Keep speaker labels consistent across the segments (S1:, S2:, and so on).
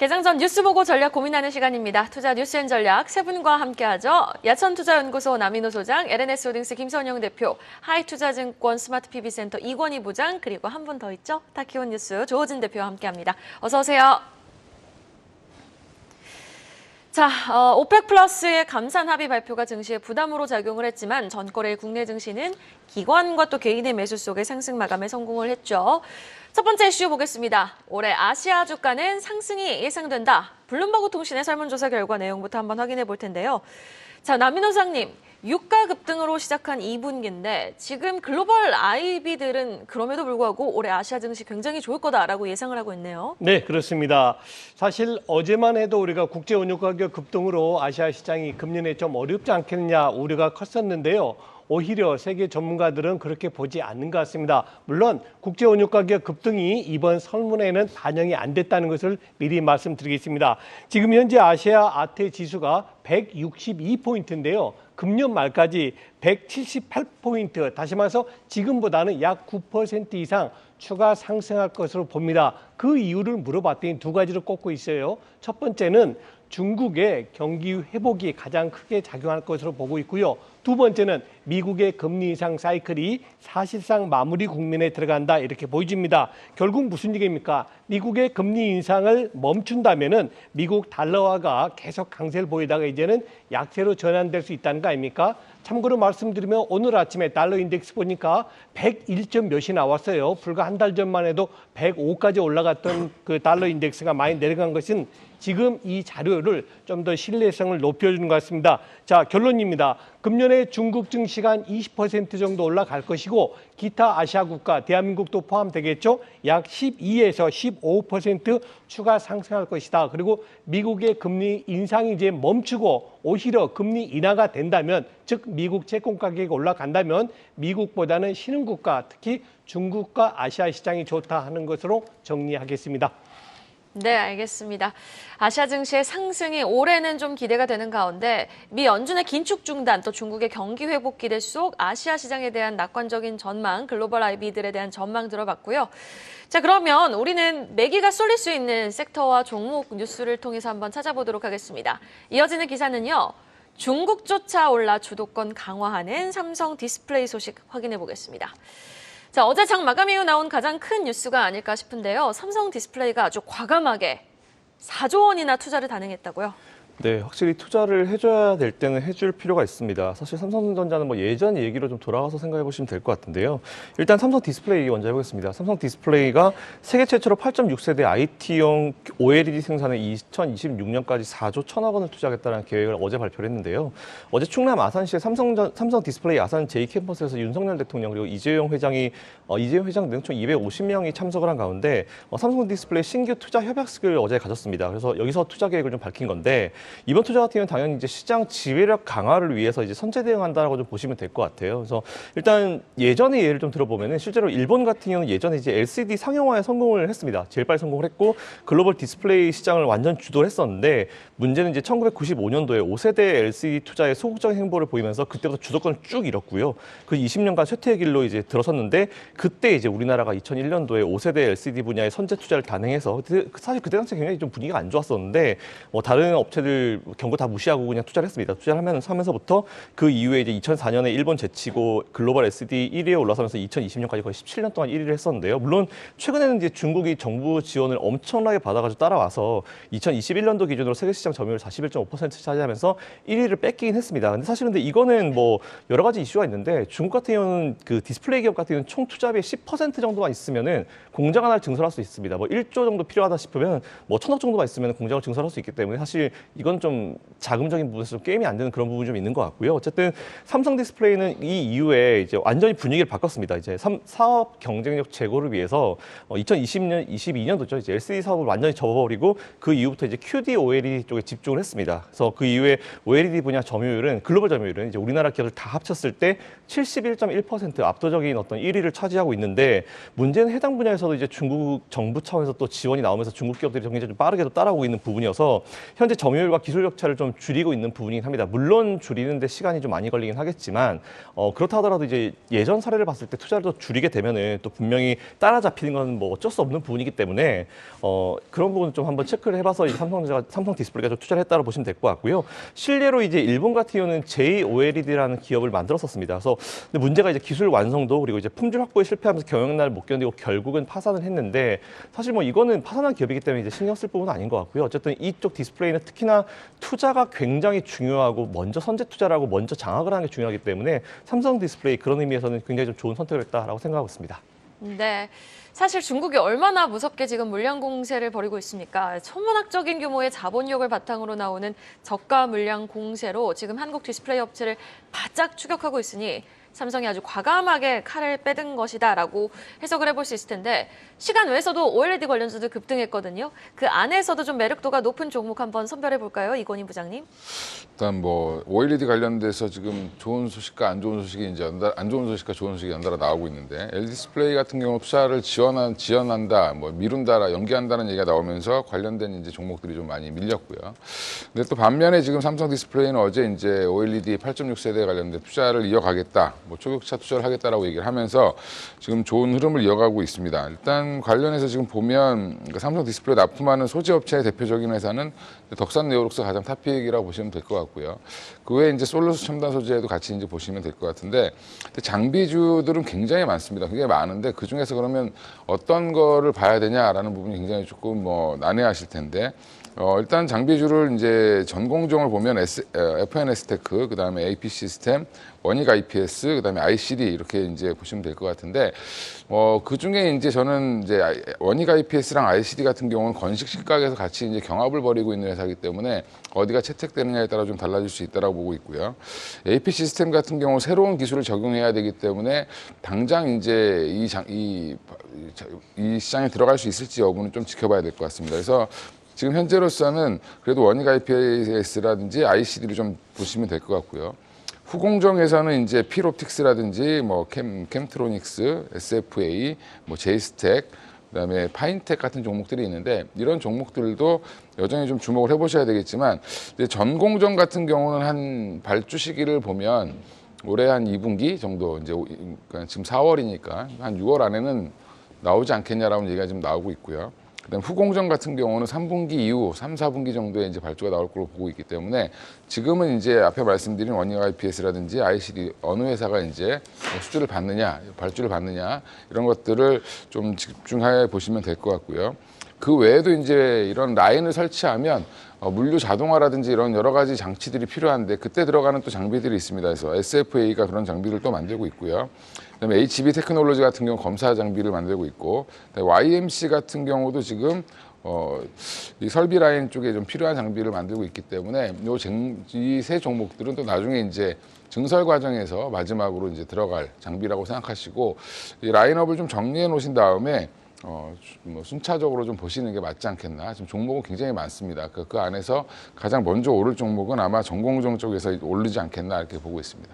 S1: 개장 전 뉴스 보고 전략 고민하는 시간입니다. 투자 뉴스앤 전략 세 분과 함께하죠. 야천투자연구소 남인호 소장, LNS홀딩스 김선영 대표, 하이투자증권 스마트PB센터 이권희 부장, 그리고 한 분 더 있죠. 타키온 뉴스 조호진 대표와 함께합니다. 어서 오세요. 자, 오펙 플러스의 감산 합의 발표가 증시에 부담으로 작용을 했지만 전거래 국내 증시는 기관과 또 개인의 매수 속에 상승 마감에 성공을 했죠. 첫 번째 이슈 보겠습니다. 올해 아시아 주가는 상승이 예상된다. 블룸버그 통신의 설문조사 결과 내용부터 한번 확인해 볼 텐데요. 자, 남인호 소장님, 유가 급등으로 시작한 2분기인데 지금 글로벌 IB들은 그럼에도 불구하고 올해 아시아 증시 굉장히 좋을 거다라고 예상을 하고 있네요.
S2: 네, 그렇습니다. 사실 어제만 해도 우리가 국제 원유 가격 급등으로 아시아 시장이 금년에 좀 어렵지 않겠느냐 우려가 컸었는데요. 오히려 세계 전문가들은 그렇게 보지 않는 것 같습니다. 물론 국제 원유 가격 급등이 이번 설문에는 반영이 안 됐다는 것을 미리 말씀드리겠습니다. 지금 현재 아시아 아태 지수가 162포인트인데요. 금년 말까지 178포인트, 다시 말해서 지금보다는 약 9% 이상 추가 상승할 것으로 봅니다. 그 이유를 물어봤더니 두 가지를 꼽고 있어요. 첫 번째는 중국의 경기 회복이 가장 크게 작용할 것으로 보고 있고요. 두 번째는 미국의 금리 인상 사이클이 사실상 마무리 국면에 들어간다 이렇게 보여집니다. 결국 무슨 얘기입니까? 미국의 금리 인상을 멈춘다면은 미국 달러화가 계속 강세를 보이다가 이제는 약세로 전환될 수 있다는 거 아닙니까? 참고로 말씀드리면 오늘 아침에 달러 인덱스 보니까 101점 몇이 나왔어요. 불과 한 달 전만 해도 105까지 올라갔던 그 달러 인덱스가 많이 내려간 것은 지금 이 자료를 좀 더 신뢰성을 높여주는 것 같습니다. 자, 결론입니다. 금년에 중국 증시가 한 20% 정도 올라갈 것이고 기타 아시아 국가, 대한민국도 포함되겠죠. 약 12에서 15% 추가 상승할 것이다. 그리고 미국의 금리 인상이 이제 멈추고 오히려 금리 인하가 된다면, 즉 미국 채권 가격이 올라간다면 미국보다는 신흥국가, 특히 중국과 아시아 시장이 좋다 하는 것으로 정리하겠습니다.
S1: 네, 알겠습니다. 아시아 증시의 상승이 올해는 좀 기대가 되는 가운데 미 연준의 긴축 중단, 또 중국의 경기 회복 기대 속 아시아 시장에 대한 낙관적인 전망, 글로벌 IB들에 대한 전망 들어봤고요. 자, 그러면 우리는 매기가 쏠릴 수 있는 섹터와 종목 뉴스를 통해서 한번 찾아보도록 하겠습니다. 이어지는 기사는요. 중국 쫓아올라 주도권 강화하는 삼성 디스플레이 소식 확인해 보겠습니다. 자, 어제 장 마감 이후 나온 가장 큰 뉴스가 아닐까 싶은데요. 삼성 디스플레이가 아주 과감하게 4조 원이나 투자를 단행했다고요?
S3: 네, 확실히 투자를 해줘야 될 때는 해줄 필요가 있습니다. 사실 삼성전자는 뭐 예전 얘기로 좀 돌아가서 생각해 보시면 될 것 같은데요. 일단 삼성 디스플레이 먼저 해보겠습니다. 삼성 디스플레이가 세계 최초로 8.6세대 IT용 OLED 생산에 2026년까지 4조 1천억 원을 투자하겠다는 계획을 어제 발표를 했는데요. 어제 충남 아산시의 삼성 디스플레이 아산 J캠퍼스에서 윤석열 대통령 그리고 이재용 회장 등 총 250명이 참석을 한 가운데 삼성 디스플레이 신규 투자 협약식을 어제 가졌습니다. 그래서 여기서 투자 계획을 좀 밝힌 건데 이번 투자 같은 경우는 당연히 이제 시장 지배력 강화를 위해서 이제 선제 대응한다라고 좀 보시면 될 것 같아요. 그래서 일단 예전의 예를 좀 들어보면은 실제로 일본 같은 경우는 예전에 이제 LCD 상용화에 성공을 했습니다. 제일 빨리 성공을 했고 글로벌 디스플레이 시장을 완전 주도를 했었는데 문제는 이제 1995년도에 5세대 LCD 투자에 소극적인 행보를 보이면서 그때부터 주도권을 쭉 잃었고요. 그 20년간 쇠퇴의 길로 이제 들어섰는데 그때 이제 우리나라가 2001년도에 5세대 LCD 분야에 선제 투자를 단행해서 사실 그때 당시 굉장히 좀 분위기가 안 좋았었는데 다른 업체들 경고 다 무시하고 그냥 투자를 했습니다. 투자를 하면서부터 그 이후에 이제 2004년에 일본 제치고 글로벌 SD 1위에 올라서면서 2020년까지 거의 17년 동안 1위를 했었는데요. 물론 최근에는 이제 중국이 정부 지원을 엄청나게 받아가지고 따라와서 2021년도 기준으로 세계 시장 점유율 41.5% 차지하면서 1위를 뺏기긴 했습니다. 근데 사실 이거는 뭐 여러 가지 이슈가 있는데 중국 같은 경우는 그 디스플레이 기업 같은 경우는 총 투자비의 10% 정도만 있으면은 공장 하나를 증설할 수 있습니다. 뭐 1조 정도 필요하다 싶으면 뭐 1,000억 정도만 있으면 공장을 증설할 수 있기 때문에 사실 이건 좀 자금적인 부분에서 좀 게임이 안 되는 그런 부분이 좀 있는 것 같고요. 어쨌든 삼성 디스플레이는 이 이후에 이제 완전히 분위기를 바꿨습니다. 이제 사업 경쟁력 제고를 위해서 22년도죠. 이제 LCD 사업을 완전히 접어버리고 그 이후부터 이제 QD OLED 쪽에 집중을 했습니다. 그래서 그 이후에 OLED 분야 점유율은 글로벌 점유율은 이제 우리나라 기업들 다 합쳤을 때 71.1% 압도적인 어떤 1위를 차지하고 있는데 문제는 해당 분야에서도 이제 중국 정부 차원에서 또 지원이 나오면서 중국 기업들이 굉장히 좀 빠르게도 따라오고 있는 부분이어서 현재 점유율과 기술과 기술 격차를 좀 줄이고 있는 부분이긴 합니다. 물론 줄이는데 시간이 좀 많이 걸리긴 하겠지만 그렇다 하더라도 이제 예전 사례를 봤을 때 투자를 더 줄이게 되면은 또 분명히 따라잡히는 건 뭐 어쩔 수 없는 부분이기 때문에 그런 부분 좀 한번 체크를 해봐서 이제 삼성 디스플레이가 좀 투자를 했다고 보시면 될 것 같고요. 실례로 이제 일본 같은 경우는 JOLED라는 기업을 만들었었습니다. 그래서 근데 문제가 이제 기술 완성도 그리고 이제 품질 확보에 실패하면서 경영난을 못 견디고 결국은 파산을 했는데 사실 뭐 이거는 파산한 기업이기 때문에 이제 신경 쓸 부분은 아닌 것 같고요. 어쨌든 이쪽 디스플레이는 특히나 투자가 굉장히 중요하고 먼저 선제 투자를 하고 먼저 장악을 하는 게 중요하기 때문에 삼성 디스플레이 그런 의미에서는 굉장히 좀 좋은 선택을 했다라고 생각하고 있습니다.
S1: 네. 사실 중국이 얼마나 무섭게 지금 물량 공세를 벌이고 있습니까? 천문학적인 규모의 자본력을 바탕으로 나오는 저가 물량 공세로 지금 한국 디스플레이 업체를 바짝 추격하고 있으니 삼성이 아주 과감하게 칼을 빼든 것이다라고 해석을 해볼 수 있을 텐데 시간 외에서도 OLED 관련주도 급등했거든요. 그 안에서도 좀 매력도가 높은 종목 한번 선별해 볼까요? 이건희 부장님.
S4: 일단 뭐 OLED 관련돼서 지금 좋은 소식과 안 좋은 소식이 이제 안 좋은 소식과 좋은 소식이 연달아 나오고 있는데 LG 디스플레이 같은 경우 투자를 지연한다, 뭐 미룬다, 연기한다는 얘기가 나오면서 관련된 이제 종목들이 좀 많이 밀렸고요. 근데 또 반면에 지금 삼성 디스플레이는 어제 이제 OLED 8.6세대 관련된 투자를 이어가겠다, 뭐 초격차 투자를 하겠다라고 얘기를 하면서 지금 좋은 흐름을 이어가고 있습니다. 일단 관련해서 지금 보면 삼성 디스플레이 납품하는 소재 업체의 대표적인 회사는 덕산 네오룩스가 가장 탑픽이라고 보시면 될 것 같고요. 그 외에 이제 솔루스 첨단 소재도 같이 이제 보시면 될 것 같은데 장비주들은 굉장히 많습니다. 굉장히 많은데 그 중에서 그러면 어떤 거를 봐야 되냐라는 부분이 굉장히 조금 뭐 난해하실 텐데. 일단 장비주를 이제 전공정을 보면 FNS테크, 그 다음에 AP 시스템, 원익 IPS, 그 다음에 ICD 이렇게 이제 보시면 될 것 같은데, 그 중에 이제 저는 이제 원익 IPS랑 ICD 같은 경우는 건식 식각에서 같이 이제 경합을 벌이고 있는 회사이기 때문에 어디가 채택되느냐에 따라 좀 달라질 수 있다라고 보고 있고요. AP 시스템 같은 경우 새로운 기술을 적용해야 되기 때문에 당장 이제 이 시장에 들어갈 수 있을지 여부는 좀 지켜봐야 될 것 같습니다. 그래서 지금 현재로서는 그래도 원익 IPS라든지 ICD를 좀 보시면 될 것 같고요. 후공정에서는 이제 필옵틱스라든지 뭐 캠트로닉스, SFA, 뭐 제이스텍, 그다음에 파인텍 같은 종목들이 있는데 이런 종목들도 여전히 좀 주목을 해보셔야 되겠지만 이제 전공정 같은 경우는 한 발주 시기를 보면 올해 한 2분기 정도 이제 그러니까 지금 4월이니까 한 6월 안에는 나오지 않겠냐라는 얘기가 지금 나오고 있고요. 그다음 후공정 같은 경우는 3분기 이후 3, 4분기 정도에 이제 발주가 나올 걸로 보고 있기 때문에 지금은 이제 앞에 말씀드린 원익 IPS라든지 ICD 어느 회사가 이제 수주를 받느냐, 발주를 받느냐 이런 것들을 좀 집중해 보시면 될 것 같고요. 그 외에도 이제 이런 라인을 설치하면 물류 자동화라든지 이런 여러 가지 장치들이 필요한데 그때 들어가는 또 장비들이 있습니다. 그래서 SFA가 그런 장비를 또 만들고 있고요. 그다음에 HB 테크놀로지 같은 경우 검사 장비를 만들고 있고, YMC 같은 경우도 지금 이 설비 라인 쪽에 좀 필요한 장비를 만들고 있기 때문에 이 세 종목들은 또 나중에 이제 증설 과정에서 마지막으로 이제 들어갈 장비라고 생각하시고 이 라인업을 좀 정리해 놓으신 다음에 뭐 순차적으로 좀 보시는 게 맞지 않겠나. 지금 종목은 굉장히 많습니다. 그 안에서 가장 먼저 오를 종목은 아마 전공정 쪽에서 오르지 않겠나 이렇게 보고 있습니다.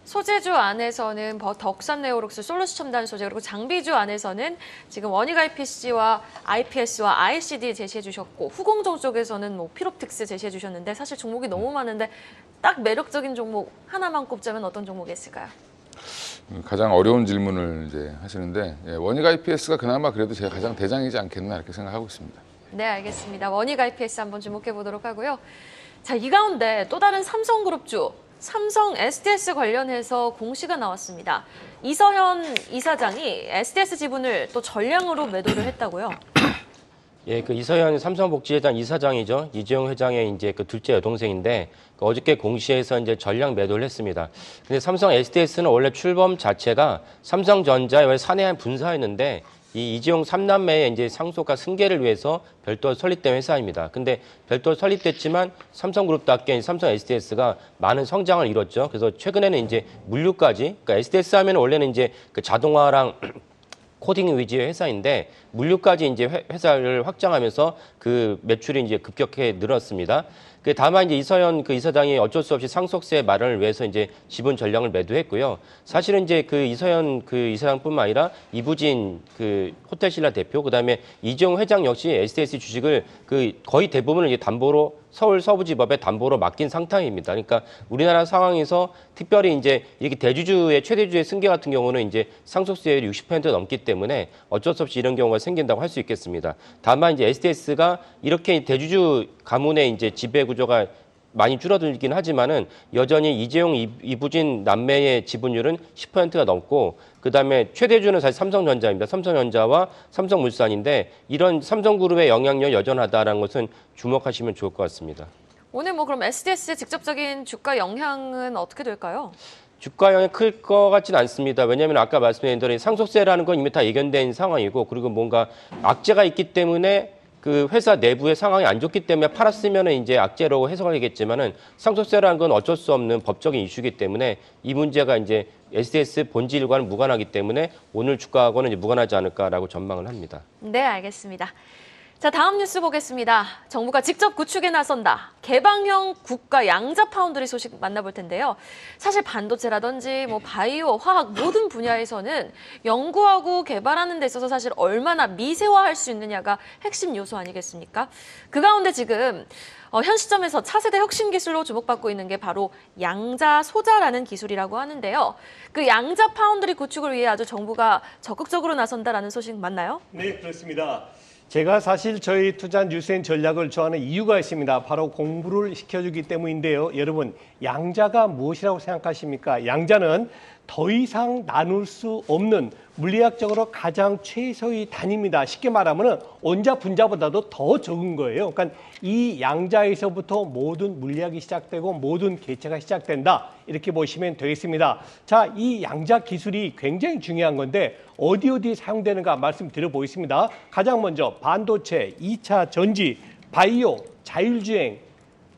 S1: 소재주 안에서는 덕산 네오룩스, 솔루스 첨단 소재, 그리고 장비주 안에서는 지금 원익 IPS와 IPS와 ICD 제시해 주셨고 후공정 쪽에서는 뭐 필옵틱스 제시해 주셨는데 사실 종목이 너무 많은데 딱 매력적인 종목 하나만 꼽자면 어떤 종목이 있을까요?
S4: 가장 어려운 질문을 이제 하시는데 원익 IPS가 그나마 그래도 제가 가장 대장이지 않겠나 이렇게 생각하고 있습니다.
S1: 네, 알겠습니다. 원익 IPS 한번 주목해 보도록 하고요. 자, 이 가운데 또 다른 삼성그룹주 삼성 SDS 관련해서 공시가 나왔습니다. 이서현 이사장이 SDS 지분을 또 전량으로 매도를 했다고요?
S5: 예, 그 이서현 삼성복지회장 이사장이죠. 이재용 회장의 이제 그 둘째 여동생인데 어저께 공시에서 이제 전량 매도를 했습니다. 근데 삼성 SDS는 원래 출범 자체가 삼성전자의 사내한 분사였는데 이 이재용 3남매의 이제 상속과 승계를 위해서 별도로 설립된 회사입니다. 근데 별도로 설립됐지만 삼성그룹답게 삼성 SDS가 많은 성장을 이뤘죠. 그래서 최근에는 이제 물류까지, 그러니까 SDS 하면 원래는 이제 그 자동화랑 코딩 위주의 회사인데 물류까지 이제 회사를 확장하면서 그 매출이 이제 급격하게 늘었습니다. 그 다만 이제 이서현 그 이사장이 어쩔 수 없이 상속세 마련을 위해서 이제 지분 전량을 매도했고요. 사실은 이제 그 이서현 그 이사장뿐만 아니라 이부진 그 호텔신라 대표, 그다음에 이재용 회장 역시 SDS 주식을 그 거의 대부분을 이제 담보로 서울 서부지법에 담보로 맡긴 상태입니다. 그러니까 우리나라 상황에서 특별히 이제 이렇게 대주주의 최대주주의 승계 같은 경우는 이제 상속세율이 60% 넘기 때문에 어쩔 수 없이 이런 경우가 생긴다고 할 수 있겠습니다. 다만 이제 SDS가 이렇게 대주주 가문의 이제 지배 구조가 많이 줄어들긴 하지만은 여전히 이재용, 이부진 남매의 지분율은 10%가 넘고 그다음에 최대주는 사실 삼성전자입니다. 삼성전자와 삼성물산인데 이런 삼성그룹의 영향력이 여전하다라는 것은 주목하시면 좋을 것 같습니다.
S1: 오늘 뭐 그럼 SDS의 직접적인 주가 영향은 어떻게 될까요?
S5: 주가 영향이 클 것 같지는 않습니다. 왜냐하면 아까 말씀드린 대로 상속세라는 건 이미 다 예견된 상황이고 그리고 뭔가 악재가 있기 때문에 그 회사 내부의 상황이 안 좋기 때문에 팔았으면 이제 악재로 해석하겠지만은 상속세라는 건 어쩔 수 없는 법적인 이슈이기 때문에 이 문제가 이제 SDS 본질과는 무관하기 때문에 오늘 주가하고는 이제 무관하지 않을까라고 전망을 합니다.
S1: 네, 알겠습니다. 자, 다음 뉴스 보겠습니다. 정부가 직접 구축에 나선다. 개방형 국가 양자 파운드리 소식 만나볼 텐데요. 사실 반도체라든지 뭐 바이오, 화학 모든 분야에서는 연구하고 개발하는 데 있어서 사실 얼마나 미세화할 수 있느냐가 핵심 요소 아니겠습니까? 그 가운데 지금 현 시점에서 차세대 혁신 기술로 주목받고 있는 게 바로 양자 소자라는 기술이라고 하는데요. 그 양자 파운드리 구축을 위해 아주 정부가 적극적으로 나선다라는 소식 맞나요?
S2: 네, 그렇습니다. 제가 사실 저희 투자 뉴스앤 전략을 좋아하는 이유가 있습니다. 바로 공부를 시켜주기 때문인데요. 여러분, 양자가 무엇이라고 생각하십니까? 양자는 더 이상 나눌 수 없는 물리학적으로 가장 최소의 단위입니다. 쉽게 말하면 원자 분자보다도 더 적은 거예요. 그러니까 이 양자에서부터 모든 물리학이 시작되고 모든 개체가 시작된다. 이렇게 보시면 되겠습니다. 자, 이 양자 기술이 굉장히 중요한 건데 어디 사용되는가 말씀드려 보겠습니다. 가장 먼저 반도체, 2차 전지, 바이오, 자율주행,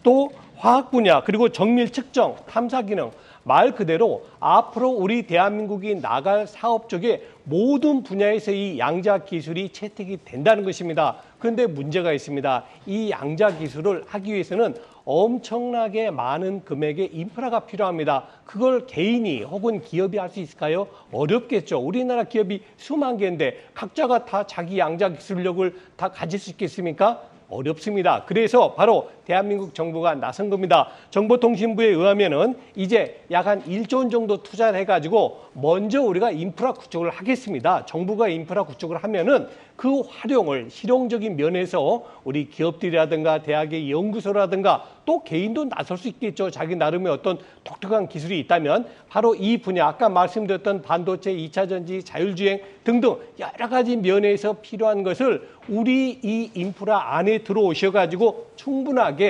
S2: 또 화학 분야, 그리고 정밀 측정, 탐사 기능, 말 그대로 앞으로 우리 대한민국이 나갈 사업 쪽에 모든 분야에서 이 양자 기술이 채택이 된다는 것입니다. 그런데 문제가 있습니다. 이 양자 기술을 하기 위해서는 엄청나게 많은 금액의 인프라가 필요합니다. 그걸 개인이 혹은 기업이 할 수 있을까요? 어렵겠죠. 우리나라 기업이 수만 개인데 각자가 다 자기 양자 기술력을 다 가질 수 있겠습니까? 어렵습니다. 그래서 바로 대한민국 정부가 나선 겁니다. 정보통신부에 의하면은 이제 약 한 1조 원 정도 투자를 해가지고 먼저 우리가 인프라 구축을 하겠습니다. 정부가 인프라 구축을 하면은 그 활용을 실용적인 면에서 우리 기업들이라든가 대학의 연구소라든가 또 개인도 나설 수 있겠죠. 자기 나름의 어떤 독특한 기술이 있다면 바로 이 분야 아까 말씀드렸던 반도체, 2차 전지, 자율주행 등등 여러 가지 면에서 필요한 것을 우리 이 인프라 안에 들어오셔가지고 충분하게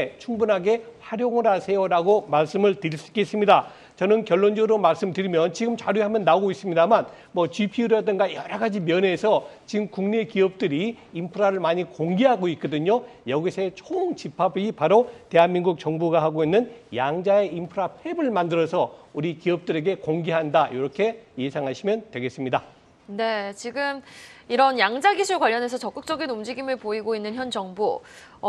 S2: 활용을 하세요라고 말씀을 드릴 수 있겠습니다. 저는 결론적으로 말씀드리면 지금 자료에 한번 나오고 있습니다만 뭐 GPU라든가 여러 가지 면에서 지금 국내 기업들이 인프라를 많이 공개하고 있거든요. 여기서의 총 집합이 바로 대한민국 정부가 하고 있는 양자의 인프라 팹을 만들어서 우리 기업들에게 공개한다. 이렇게 예상하시면 되겠습니다.
S1: 네, 지금 이런 양자 기술 관련해서 적극적인 움직임을 보이고 있는 현 정부.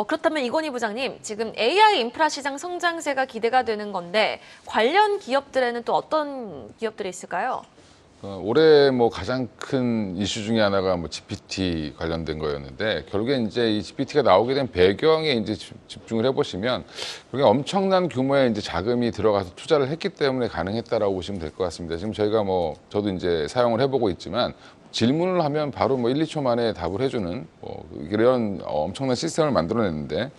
S1: 그렇다면 이건희 부장님, 지금 AI 인프라 시장 성장세가 기대가 되는 건데 관련 기업들에는 또 어떤 기업들이 있을까요?
S4: 올해 뭐 가장 큰 이슈 중에 하나가 뭐 GPT 관련된 거였는데 결국에 이제 이 GPT가 나오게 된 배경에 이제 집중을 해보시면 그게 엄청난 규모의 이제 자금이 들어가서 투자를 했기 때문에 가능했다라고 보시면 될 것 같습니다. 지금 저희가 뭐 저도 이제 사용을 해보고 있지만 질문을 하면 바로 뭐 1, 2초 만에 답을 해주는 이런 엄청난 시스템을 만들어냈는데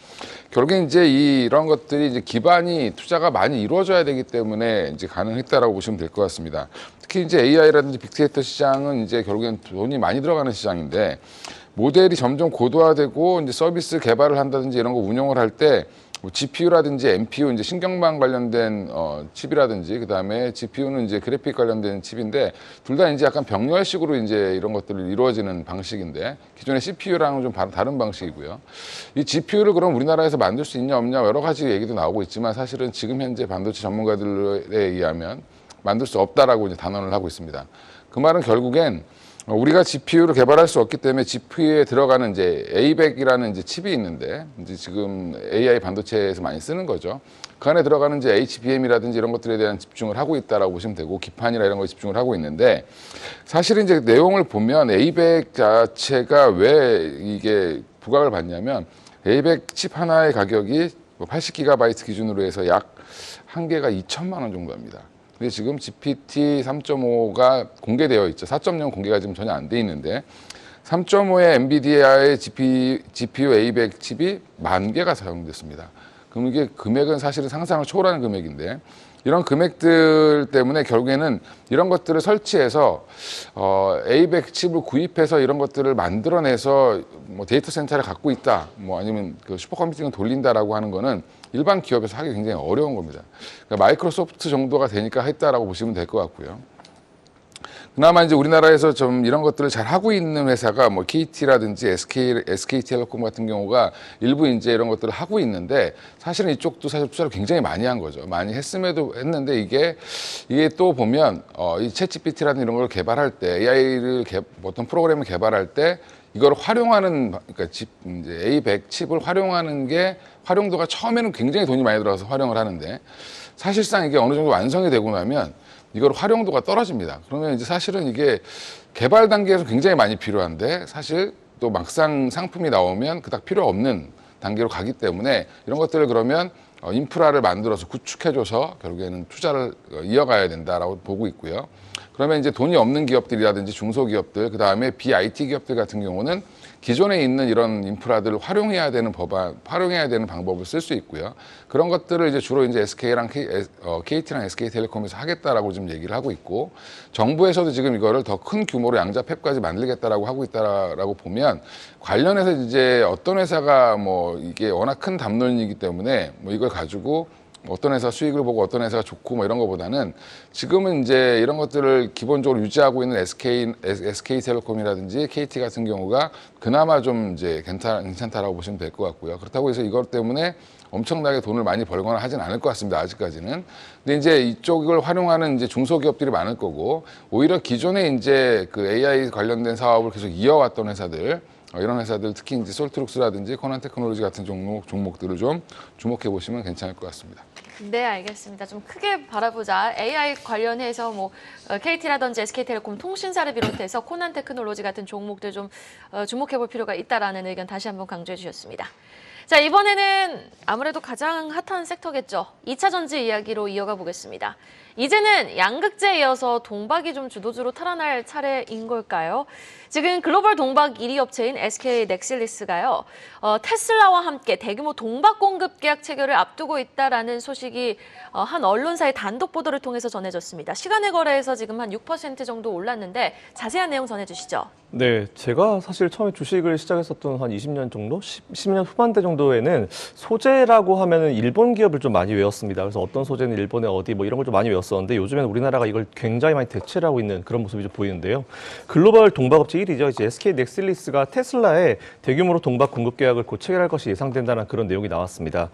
S4: 결국에 이제 이런 것들이 이제 기반이 투자가 많이 이루어져야 되기 때문에 이제 가능했다라고 보시면 될 것 같습니다. 특히 이제 AI라든지 빅데이터 시장은 이제 결국엔 돈이 많이 들어가는 시장인데 모델이 점점 고도화되고 이제 서비스 개발을 한다든지 이런 거 운영을 할 때 뭐 GPU라든지 NPU 이제 신경망 관련된 칩이라든지 그다음에 GPU는 이제 그래픽 관련된 칩인데 둘 다 이제 약간 병렬식으로 이제 이런 것들이 이루어지는 방식인데 기존의 CPU랑은 좀 다른 방식이고요. 이 GPU를 그럼 우리나라에서 만들 수 있냐 없냐 여러 가지 얘기도 나오고 있지만 사실은 지금 현재 반도체 전문가들에 의하면 만들 수 없다라고 이제 단언을 하고 있습니다. 그 말은 결국엔 우리가 GPU를 개발할 수 없기 때문에 GPU에 들어가는 이제 A100이라는 이제 칩이 있는데 이제 지금 AI 반도체에서 많이 쓰는 거죠. 그 안에 들어가는 이제 HBM이라든지 이런 것들에 대한 집중을 하고 있다라고 보시면 되고 기판이나 이런 거에 집중을 하고 있는데 사실은 이제 내용을 보면 A100 자체가 왜 이게 부각을 받냐면 A100 칩 하나의 가격이 80GB 기준으로 해서 약 한 개가 2천만 원 정도 합니다. 근데 지금 GPT 3.5가 공개되어 있죠. 4.0 공개가 지금 전혀 안 돼 있는데 3.5의 엔비디아의 GPU A100 칩이 10,000개가 사용됐습니다. 그럼 이게 금액은 사실은 상상을 초월하는 금액인데 이런 금액들 때문에 결국에는 이런 것들을 설치해서 A100 칩을 구입해서 이런 것들을 만들어내서 뭐 데이터 센터를 갖고 있다, 뭐 아니면 그 슈퍼컴퓨팅을 돌린다라고 하는 거는 일반 기업에서 하기 굉장히 어려운 겁니다. 그러니까 마이크로소프트 정도가 되니까 했다라고 보시면 될 것 같고요. 그나마 이제 우리나라에서 좀 이런 것들을 잘 하고 있는 회사가 뭐 KT라든지 SK텔레콤 같은 경우가 일부 이제 이런 것들을 하고 있는데 사실은 이쪽도 사실 투자를 굉장히 많이 한 거죠. 많이 했는데 이게 또 보면 이 챗GPT라는 이런 걸 개발할 때 AI를 어떤 프로그램을 개발할 때 이걸 활용하는 그러니까 이제 A100 칩을 활용하는 게 활용도가 처음에는 굉장히 돈이 많이 들어가서 활용을 하는데 사실상 이게 어느 정도 완성이 되고 나면 이걸 활용도가 떨어집니다. 그러면 이제 사실은 이게 개발 단계에서 굉장히 많이 필요한데 사실 또 막상 상품이 나오면 그닥 필요 없는 단계로 가기 때문에 이런 것들을 그러면 인프라를 만들어서 구축해줘서 결국에는 투자를 이어가야 된다라고 보고 있고요. 그러면 이제 돈이 없는 기업들이라든지 중소기업들, 그 다음에 BIT 기업들 같은 경우는 기존에 있는 이런 인프라들을 활용해야 되는 방법을 쓸 수 있고요. 그런 것들을 이제 주로 이제 KT랑 SK텔레콤에서 하겠다라고 지금 얘기를 하고 있고, 정부에서도 지금 이거를 더 큰 규모로 양자팹까지 만들겠다라고 하고 있다라고 보면 관련해서 이제 어떤 회사가 뭐 이게 워낙 큰 담론이기 때문에 뭐 이걸 가지고 어떤 회사 수익을 보고 어떤 회사가 좋고 뭐 이런 것보다는 지금은 이제 이런 것들을 기본적으로 유지하고 있는 SK텔레콤이라든지 KT 같은 경우가 그나마 좀 이제 괜찮다라고 보시면 될 것 같고요. 그렇다고 해서 이것 때문에 엄청나게 돈을 많이 벌거나 하진 않을 것 같습니다. 아직까지는. 근데 이제 이쪽을 활용하는 이제 중소기업들이 많을 거고 오히려 기존에 이제 그 AI 관련된 사업을 계속 이어왔던 회사들 이런 회사들 특히 이제 솔트룩스라든지 코난테크놀로지 같은 종목들을 좀 주목해 보시면 괜찮을 것 같습니다.
S1: 네, 알겠습니다. 좀 크게 바라보자. AI 관련해서 뭐 KT라든지 SK텔레콤 통신사를 비롯해서 코난테크놀로지 같은 종목들 좀 주목해 볼 필요가 있다라는 의견 다시 한번 강조해 주셨습니다. 자, 이번에는 아무래도 가장 핫한 섹터겠죠. 2차 전지 이야기로 이어가 보겠습니다. 이제는 양극재에 이어서 동박이 좀 주도주로 탈환할 차례인 걸까요? 지금 글로벌 동박 1위 업체인 SK 넥실리스가요. 테슬라와 함께 대규모 동박 공급 계약 체결을 앞두고 있다라는 소식이 한 언론사의 단독 보도를 통해서 전해졌습니다. 시간의 거래에서 지금 한 6% 정도 올랐는데 자세한 내용 전해주시죠.
S3: 네, 제가 사실 처음에 주식을 시작했었던 한 20년 정도, 10년 후반대 정도에는 소재라고 하면은 일본 기업을 좀 많이 외웠습니다. 그래서 어떤 소재는 일본의 어디 뭐 이런 걸 좀 많이 외웠었는데 요즘에는 우리나라가 이걸 굉장히 많이 대체를 하고 있는 그런 모습이 좀 보이는데요. 글로벌 동박업체 1위죠. 이제 SK 넥실리스가 테슬라에 대규모로 동박 공급 계약을 곧 체결할 것이 예상된다는 그런 내용이 나왔습니다.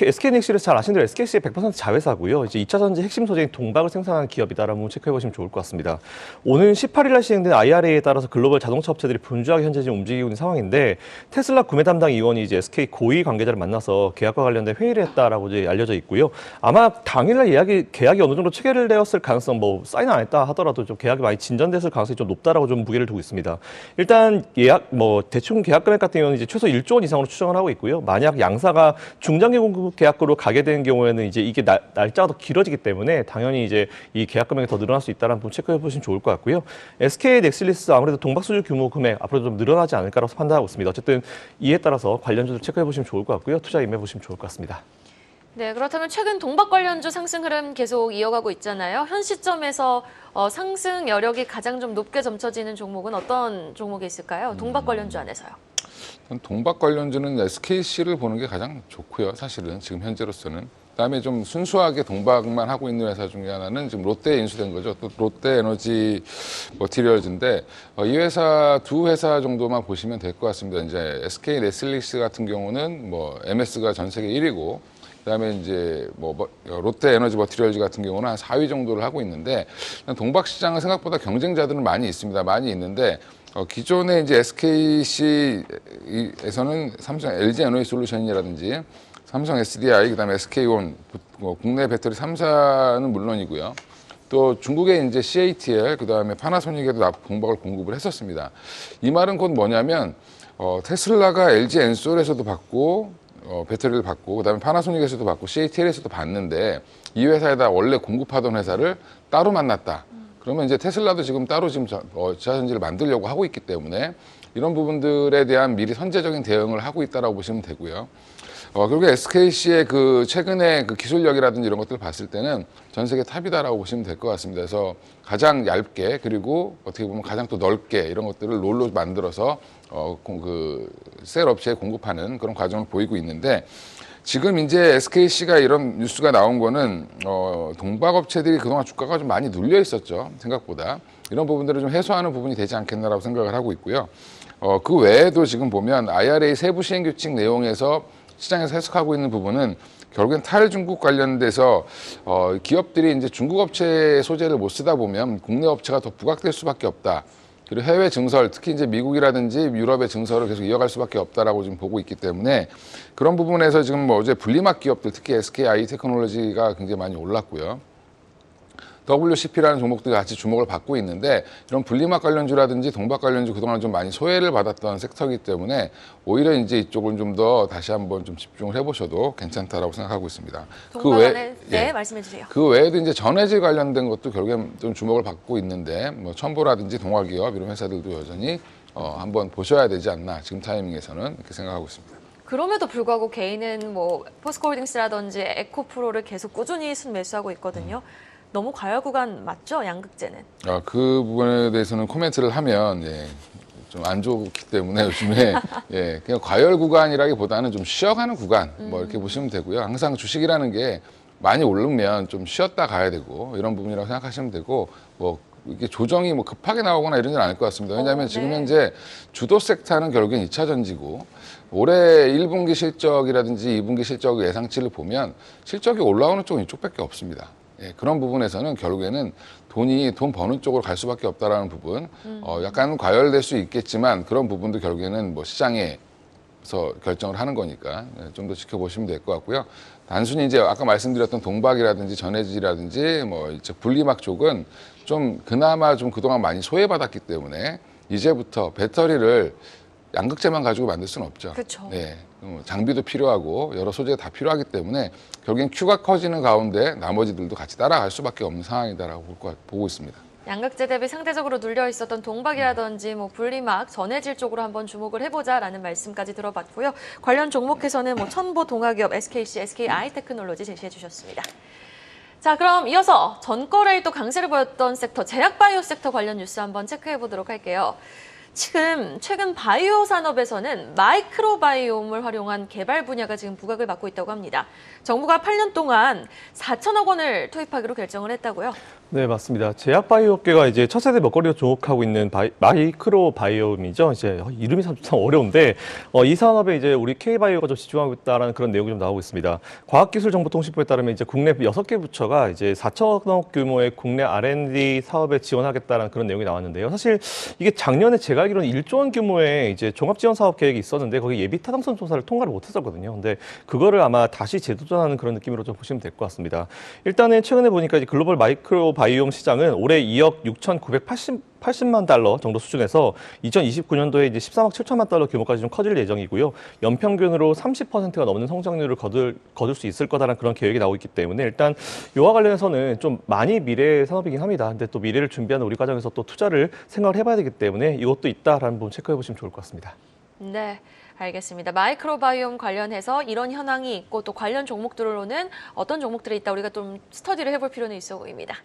S3: SK 넥실리스 잘 아시는 대로 SKC의 100% 자회사고요. 이제 2차 전지 핵심 소재인 동박을 생산하는 기업이다라고 체크해 보시면 좋을 것 같습니다. 오는 18일 날 시행된 IRA에 따라서 글로벌 자동차 업체들이 분주하게 현재 지금 움직이고 있는 상황인데 테슬라 구매 담당 위원이 이제 SK 고위 관계자를 만나서 계약과 관련된 회의를 했다라고 이제 알려져 있고요. 아마 당일날 계약이 어느 정도 체결되었을 가능성, 뭐 사인 안 했다 하더라도 좀 계약이 많이 진전됐을 가능성이 좀 높다라고 좀 무게를 두고 있습니다. 일단 대충 계약 금액 같은 경우는 이제 최소 1조 원 이상으로 추정을 하고 있고요. 만약 양사가 중장기 공급 계약으로 가게 되는 경우에는 이제 이게 날짜가 더 길어지기 때문에 당연히 이제 이 계약 금액이 더 늘어날 수 있다는 부분 체크해 보시면 좋을 것 같고요. SK 넥실리스 아무래도 동박 수주 규모 금액 앞으로 좀 늘어나지 않을까라고 판단하고 있습니다. 어쨌든 이에 따라서 관련주들 체크해 보시면 좋을 것 같고요. 투자 임해 보시면 좋을 것 같습니다.
S1: 네, 그렇다면 최근 동박 관련주 상승 흐름 계속 이어가고 있잖아요. 현 시점에서 상승 여력이 가장 좀 높게 점쳐지는 종목은 어떤 종목이 있을까요? 동박 관련주 안에서요.
S4: 동박 관련주는 SKC를 보는 게 가장 좋고요. 사실은 지금 현재로서는. 그다음에 좀 순수하게 동박만 하고 있는 회사 중에 하나는 지금 롯데에 인수된 거죠. 또 롯데 에너지 머티리얼즈인데 이 회사 두 회사 정도만 보시면 될 것 같습니다. 이제 SK 넥실리스 같은 경우는 뭐 MS가 전 세계 1위고 그다음에 이제 롯데 에너지 머티리얼즈 같은 경우는 한 4위 정도를 하고 있는데 동박 시장은 생각보다 경쟁자들은 많이 있습니다. 많이 있는데 기존에 이제 SKC에서는 삼성 LG 에너지 솔루션이라든지 삼성 SDI 그다음에 SK온 국내 배터리 3사는 물론이고요. 또 중국의 이제 CATL 그다음에 파나소닉에도 동박을 공급을 했었습니다. 이 말은 곧 뭐냐면 테슬라가 LG 엔솔에서도 받고 배터리를 받고 그다음에 파나소닉에서도 받고 CATL에서도 받는데 이 회사에다 원래 공급하던 회사를 따로 만났다. 그러면 이제 테슬라도 지금 따로 지금 저전지를 만들려고 하고 있기 때문에 이런 부분들에 대한 미리 선제적인 대응을 하고 있다라고 보시면 되고요. 그리고 SKC의 그 최근에 그 기술력이라든지 이런 것들을 봤을 때는 전 세계 탑이다라고 보시면 될 것 같습니다. 그래서 가장 얇게 그리고 어떻게 보면 가장 또 넓게 이런 것들을 롤로 만들어서 그 셀 업체에 공급하는 그런 과정을 보이고 있는데 지금 이제 SKC가 이런 뉴스가 나온 거는 동박업체들이 그동안 주가가 좀 많이 눌려 있었죠. 생각보다. 이런 부분들을 좀 해소하는 부분이 되지 않겠나라고 생각을 하고 있고요. 그 외에도 지금 보면 IRA 세부 시행 규칙 내용에서 시장에서 해석하고 있는 부분은 결국엔 탈중국 관련돼서 기업들이 이제 중국 업체 소재를 못 쓰다 보면 국내 업체가 더 부각될 수밖에 없다. 그리고 해외 증설, 특히 이제 미국이라든지 유럽의 증설을 계속 이어갈 수밖에 없다라고 지금 보고 있기 때문에 그런 부분에서 지금 뭐 어제 분리막 기업들, 특히 SKI 테크놀로지가 굉장히 많이 올랐고요. WCP라는 종목들이 같이 주목을 받고 있는데 이런 분리막 관련주라든지 동박 관련주 그동안 좀 많이 소외를 받았던 섹터이기 때문에 오히려 이제 이쪽은 좀 더 다시 한번 좀 집중을 해보셔도 괜찮다라고 생각하고 있습니다.
S1: 동박안에 네, 말씀해 주세요.
S4: 그 외에도 이제 전해질 관련된 것도 결국엔 좀 주목을 받고 있는데 뭐 첨보라든지 동화기업 이런 회사들도 여전히 한번 보셔야 되지 않나 지금 타이밍에서는 이렇게 생각하고 있습니다.
S1: 그럼에도 불구하고 개인은 뭐 포스코홀딩스라든지 에코프로를 계속 꾸준히 순매수하고 있거든요. 너무 과열 구간 맞죠? 양극재는.
S4: 그 부분에 대해서는 코멘트를 하면 좀 안 좋기 때문에 요즘에 그냥 과열 구간이라기보다는 좀 쉬어가는 구간 뭐 이렇게 보시면 되고요. 항상 주식이라는 게 많이 오르면 좀 쉬었다 가야 되고 이런 부분이라고 생각하시면 되고 뭐 이게 조정이 뭐 급하게 나오거나 이러지는 않을 것 같습니다. 왜냐하면 지금
S1: 네.
S4: 현재 주도 섹터는 결국엔 2차 전지고 올해 1분기 실적이라든지 2분기 실적 예상치를 보면 실적이 올라오는 쪽은 이쪽밖에 없습니다. 그런 부분에서는 결국에는 돈 버는 쪽으로 갈 수밖에 없다라는 부분, 약간 과열될 수 있겠지만 그런 부분도 결국에는 뭐 시장에서 결정을 하는 거니까 좀 더 지켜보시면 될 것 같고요. 단순히 이제 아까 말씀드렸던 동박이라든지 전해질이라든지 뭐 이제 분리막 쪽은 좀 그나마 좀 그동안 많이 소외받았기 때문에 이제부터 배터리를 양극재만 가지고 만들 수는 없죠.
S1: 그렇죠.
S4: 네, 장비도 필요하고 여러 소재가 다 필요하기 때문에 결국엔 Q가 커지는 가운데 나머지들도 같이 따라갈 수밖에 없는 상황이다라고 보고 있습니다.
S1: 양극재 대비 상대적으로 눌려 있었던 동박이라든지 뭐 분리막, 전해질 쪽으로 한번 주목을 해보자라는 말씀까지 들어봤고요. 관련 종목에서는 뭐 첨보 동화기업, SKC, SKI 테크놀로지 제시해 주셨습니다. 자, 그럼 이어서 전거래일 또 강세를 보였던 섹터, 제약바이오 섹터 관련 뉴스 한번 체크해 보도록 할게요. 지금 최근 바이오 산업에서는 마이크로바이옴을 활용한 개발 분야가 지금 부각을 받고 있다고 합니다. 정부가 8년 동안 4천억 원을 투입하기로 결정을 했다고요?
S3: 네, 맞습니다. 제약바이오 업계가 이제 첫 세대 먹거리로 주목하고 있는 마이크로바이옴이죠. 이제 이름이 참 어려운데 이 산업에 이제 우리 K바이오가 좀 집중하고 있다라는 그런 내용이 좀 나오고 있습니다. 과학기술정보통신부에 따르면 이제 국내 6개 부처가 이제 4천억 규모의 국내 R&D 사업에 지원하겠다라는 그런 내용이 나왔는데요. 사실 이게 작년에 제가 알기로는 1조 원 규모의 이제 종합지원 사업 계획이 있었는데 거기 예비 타당성 조사를 통과를 못했었거든요. 근데 그거를 아마 다시 재도전하는 그런 느낌으로 좀 보시면 될 것 같습니다. 일단은 최근에 보니까 이제 글로벌 마이크로바이옴 시장은 올해 2억 6,980만 달러 정도 수준에서 2029년도에 이제 13억 7천만 달러 규모까지 좀 커질 예정이고요. 연평균으로 30%가 넘는 성장률을 거둘 수 있을 거다라는 그런 계획이 나오고 있기 때문에 일단 이와 관련해서는 좀 많이 미래의 산업이긴 합니다. 근데 또 미래를 준비하는 우리 과정에서 또 투자를 생각을 해봐야 되기 때문에 이것도 있다라는 부분 체크해 보시면 좋을 것 같습니다.
S1: 네, 알겠습니다. 마이크로바이옴 관련해서 이런 현황이 있고 또 관련 종목들로는 어떤 종목들이 있다 우리가 좀 스터디를 해볼 필요는 있어 보입니다.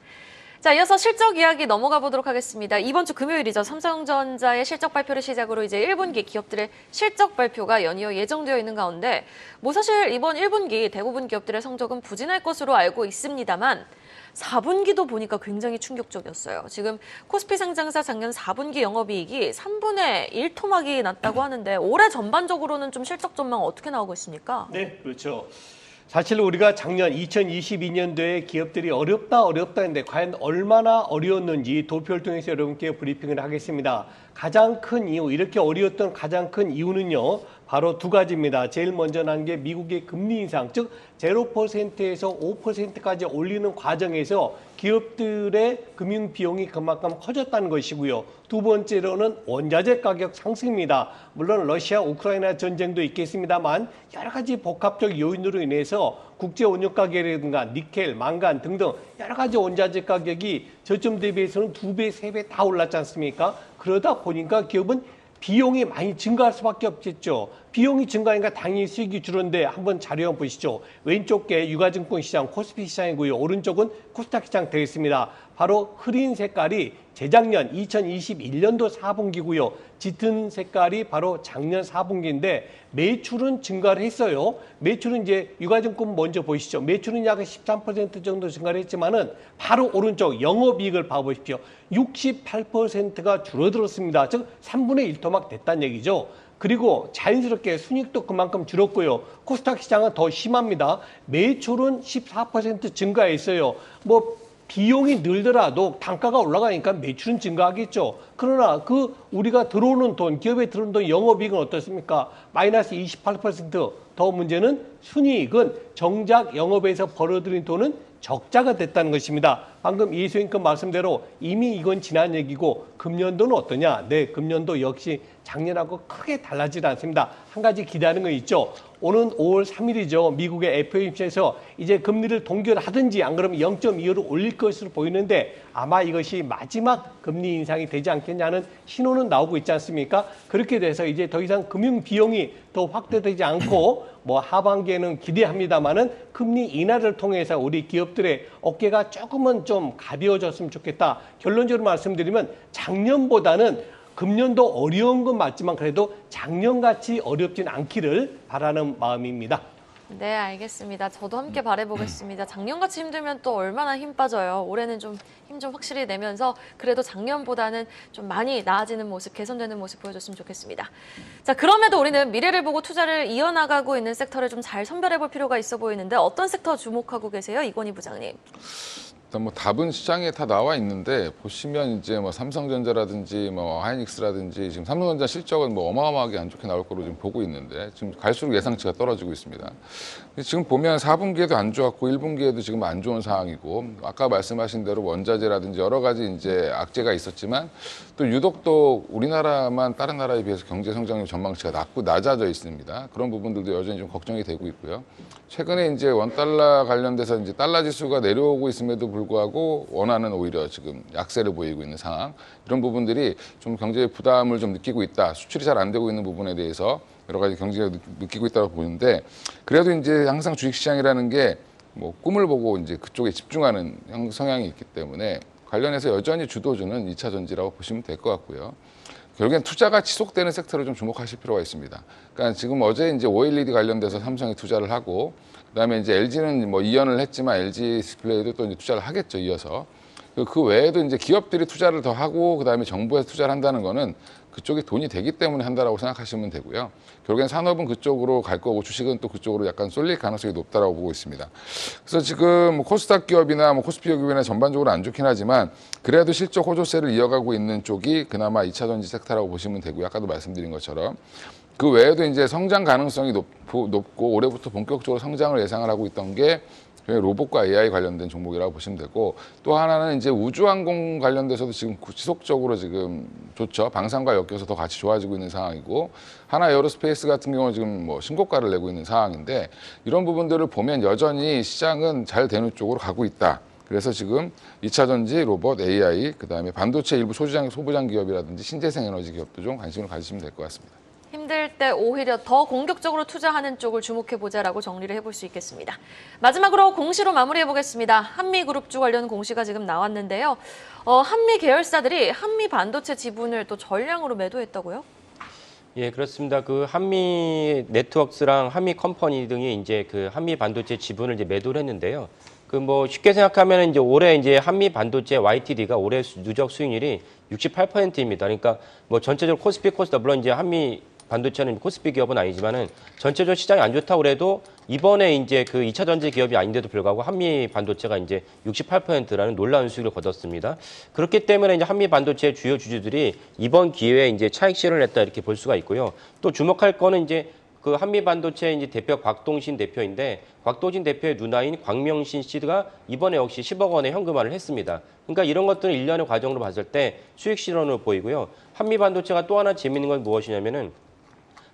S1: 자, 이어서 실적 이야기 넘어가 보도록 하겠습니다. 이번 주 금요일이죠. 삼성전자의 실적 발표를 시작으로 이제 1분기 기업들의 실적 발표가 연이어 예정되어 있는 가운데 뭐 사실 이번 1분기 대부분 기업들의 성적은 부진할 것으로 알고 있습니다만 4분기도 보니까 굉장히 충격적이었어요. 지금 코스피 상장사 작년 4분기 영업이익이 3분의 1 토막이 났다고 하는데 올해 전반적으로는 좀 실적 전망 어떻게 나오고 있습니까?
S2: 네, 그렇죠. 사실 우리가 작년 2022년도에 기업들이 어렵다 했는데 과연 얼마나 어려웠는지 도표를 통해서 여러분께 브리핑을 하겠습니다. 가장 큰 이유, 이렇게 어려웠던 가장 큰 이유는요. 바로 두 가지입니다. 제일 먼저 난 게 미국의 금리 인상, 즉 0%에서 5%까지 올리는 과정에서 기업들의 금융 비용이 그만큼 커졌다는 것이고요. 두 번째로는 원자재 가격 상승입니다. 물론 러시아 우크라이나 전쟁도 있겠습니다만 여러 가지 복합적 요인으로 인해서 국제 원유 가격이라든가 니켈, 망간 등등 여러 가지 원자재 가격이 저점 대비해서는 2배, 3배 다 올랐지 않습니까? 그러다 보니까 기업은 비용이 많이 증가할 수밖에 없겠죠. 비용이 증가하니까 당연히 수익이 줄었는데 한번 자료 한번 보시죠. 왼쪽 게 유가증권 시장, 코스피 시장이고요. 오른쪽은 코스닥 시장 되겠습니다. 바로 흐린 색깔이 재작년 2021년도 4분기고요. 짙은 색깔이 바로 작년 4분기인데 매출은 증가를 했어요. 매출은 이제 유가증권 먼저 보시죠. 매출은 약 13% 정도 증가를 했지만은 바로 오른쪽 영업이익을 봐보십시오. 68%가 줄어들었습니다. 즉 3분의 1 토막 됐다는 얘기죠. 그리고 자연스럽게 순이익도 그만큼 줄었고요. 코스닥 시장은 더 심합니다. 매출은 14% 증가했어요. 뭐 비용이 늘더라도 단가가 올라가니까 매출은 증가하겠죠. 그러나 그 우리가 들어오는 돈, 기업에 들어오는 돈 영업이익은 어떻습니까? 마이너스 28%. 더 문제는 순이익은 정작 영업에서 벌어들인 돈은 적자가 됐다는 것입니다. 방금 이수인급 말씀대로 이미 이건 지난 얘기고 금년도는 어떠냐? 네, 금년도 역시 작년하고 크게 달라지지 않습니다. 한 가지 기대하는 거 있죠. 오는 5월 3일이죠. 미국의 FOMC에서 이제 금리를 동결하든지 안 그러면 0.25를 올릴 것으로 보이는데 아마 이것이 마지막 금리 인상이 되지 않겠냐는 신호는 나오고 있지 않습니까? 그렇게 돼서 이제 더 이상 금융 비용이 더 확대되지 않고 뭐 하반기에는 기대합니다만은 금리 인하를 통해서 우리 기업들의 어깨가 조금은 좀 가벼워졌으면 좋겠다. 결론적으로 말씀드리면 작년보다는 금년도 어려운 건 맞지만 그래도 작년같이 어렵진 않기를 바라는 마음입니다.
S1: 네, 알겠습니다. 저도 함께 바라보겠습니다. 작년같이 힘들면 또 얼마나 힘 빠져요. 올해는 좀 힘 좀 확실히 내면서 그래도 작년보다는 좀 많이 나아지는 모습, 개선되는 모습 보여줬으면 좋겠습니다. 자, 그럼에도 우리는 미래를 보고 투자를 이어나가고 있는 섹터를 좀 잘 선별해 볼 필요가 있어 보이는데 어떤 섹터 주목하고 계세요? 이건희 부장님.
S4: 일단 뭐 답은 시장에 다 나와 있는데 보시면 이제 뭐 삼성전자라든지 뭐 하이닉스라든지 지금 삼성전자 실적은 뭐 어마어마하게 안 좋게 나올 거로 지금 보고 있는데 지금 갈수록 예상치가 떨어지고 있습니다. 지금 보면 4분기에도 안 좋았고 1분기에도 지금 안 좋은 상황이고 아까 말씀하신 대로 원자재라든지 여러 가지 이제 악재가 있었지만 또 유독 또 우리나라만 다른 나라에 비해서 경제 성장률 전망치가 낮아져 있습니다. 그런 부분들도 여전히 좀 걱정이 되고 있고요. 최근에 이제 원달러 관련돼서 이제 달러 지수가 내려오고 있음에도 불구하고 원화는 오히려 지금 약세를 보이고 있는 상황. 이런 부분들이 좀 경제에 부담을 좀 느끼고 있다. 수출이 잘 안 되고 있는 부분에 대해서 여러 가지 경제가 느끼고 있다고 보는데 그래도 이제 항상 주식시장이라는 게 뭐 꿈을 보고 이제 그쪽에 집중하는 성향이 있기 때문에 관련해서 여전히 주도주는 2차 전지라고 보시면 될 것 같고요. 결국엔 투자가 지속되는 섹터를 좀 주목하실 필요가 있습니다. 그러니까 지금 어제 이제 OLED 관련돼서 삼성이 투자를 하고, 그다음에 이제 LG는 뭐 이연을 했지만 LG 디스플레이도 또 이제 투자를 하겠죠, 이어서. 그 외에도 이제 기업들이 투자를 더 하고, 그다음에 정부에서 투자를 한다는 거는 그쪽이 돈이 되기 때문에 한다라고 생각하시면 되고요. 결국엔 산업은 그쪽으로 갈 거고 주식은 또 그쪽으로 약간 쏠릴 가능성이 높다라고 보고 있습니다. 그래서 지금 뭐 코스닥 기업이나 뭐 코스피 기업이나 전반적으로 안 좋긴 하지만 그래도 실적 호조세를 이어가고 있는 쪽이 그나마 2차 전지 섹터라고 보시면 되고요. 아까도 말씀드린 것처럼. 그 외에도 이제 성장 가능성이 높고 올해부터 본격적으로 성장을 예상을 하고 있던 게 로봇과 AI 관련된 종목이라고 보시면 되고 또 하나는 이제 우주항공 관련돼서도 지금 지속적으로 지금 좋죠. 방산과 엮여서 더 같이 좋아지고 있는 상황이고 하나 에어로스페이스 같은 경우는 지금 뭐 신고가를 내고 있는 상황인데 이런 부분들을 보면 여전히 시장은 잘 되는 쪽으로 가고 있다. 그래서 지금 2차 전지, 로봇, AI, 그다음에 반도체 일부 소부장 기업이라든지 신재생 에너지 기업도 좀 관심을 가지시면 될 것 같습니다.
S1: 힘들 때 오히려 더 공격적으로 투자하는 쪽을 주목해보자라고 정리를 해볼 수 있겠습니다. 마지막으로 공시로 마무리해보겠습니다. 한미그룹주 관련 공시가 지금 나왔는데요. 한미 계열사들이 한미 반도체 지분을 또 전량으로 매도했다고요?
S5: 예, 그렇습니다. 그 한미 네트워크스랑 한미 컴퍼니 등이 이제 그 한미 반도체 지분을 이제 매도를 했는데요. 그 뭐 쉽게 생각하면 이제 올해 이제 한미 반도체 YTD가 올해 누적 수익률이 68%입니다. 그러니까 뭐 전체적으로 코스피 코스닥 물론 이제 한미 반도체는 코스피 기업은 아니지만은 전체적으로 시장이 안 좋다고 그래도 이번에 이제 그 2차 전지 기업이 아닌데도 불구하고 한미 반도체가 이제 68%라는 놀라운 수익을 거뒀습니다. 그렇기 때문에 이제 한미 반도체 주요 주주들이 이번 기회에 이제 차익 실현을 했다 이렇게 볼 수가 있고요. 또 주목할 거는 이제 그 한미 반도체 이제 대표 곽동신 대표인데 곽동신 대표의 누나인 광명신 씨가 이번에 역시 10억 원의 현금화를 했습니다. 그러니까 이런 것들은 일련의 과정으로 봤을 때 수익 실현으로 보이고요. 한미 반도체가 또 하나 재미있는 건 무엇이냐면은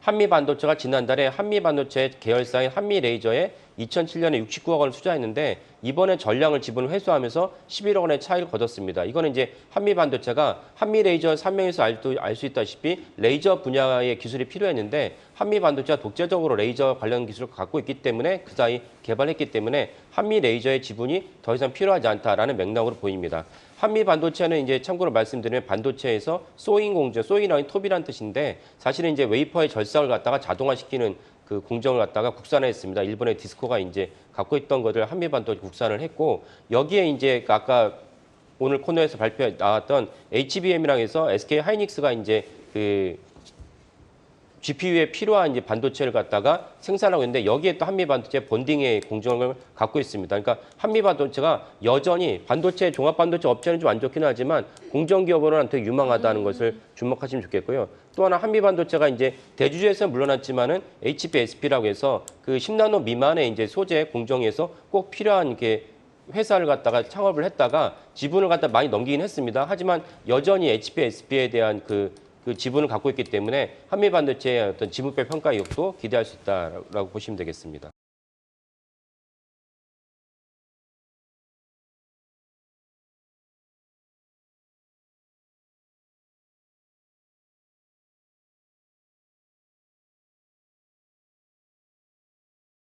S5: 한미 반도체가 지난달에 한미 반도체 계열사인 한미 레이저에 2007년에 69억 원을 투자했는데 이번에 전량을 지분을 회수하면서 11억 원의 차익을 거뒀습니다. 이거는 이제 한미 반도체가 한미 레이저 설명에서 알 수 있다시피 레이저 분야의 기술이 필요했는데 한미 반도체가 독자적으로 레이저 관련 기술을 갖고 있기 때문에 그 사이 개발했기 때문에 한미 레이저의 지분이 더 이상 필요하지 않다라는 맥락으로 보입니다. 한미 반도체는 이제 참고로 말씀드리면 반도체에서 소인 공정, 소인이라는 톱이라는 뜻인데 사실은 이제 웨이퍼의 절삭을 갖다가 자동화시키는 그 공정을 갖다가 국산화했습니다. 일본의 디스코가 이제 갖고 있던 것을 한미 반도체 국산을 했고 여기에 이제 아까 오늘 코너에서 발표 나왔던 HBM이랑 해서 SK 하이닉스가 이제 그 GPU에 필요한 이제 반도체를 갖다가 생산하고 있는데 여기에 또 한미 반도체 본딩의 공정을 갖고 있습니다. 그러니까 한미 반도체가 여전히 반도체 종합 반도체 업체는 좀 안 좋긴 하지만 공정 기업으로는 되게 유망하다는 것을 주목하시면 좋겠고요. 또 하나 한미 반도체가 이제 대주주에서 물러났지만은 HBSP라고 해서 그 10나노 미만의 이제 소재 공정에서 꼭 필요한 게 회사를 갖다가 창업을 했다가 지분을 갖다 많이 넘기긴 했습니다. 하지만 여전히 HBSP에 대한 그 지분을 갖고 있기 때문에 한미 반도체의 어떤 지분별 평가 이익도 기대할 수 있다라고 보시면 되겠습니다.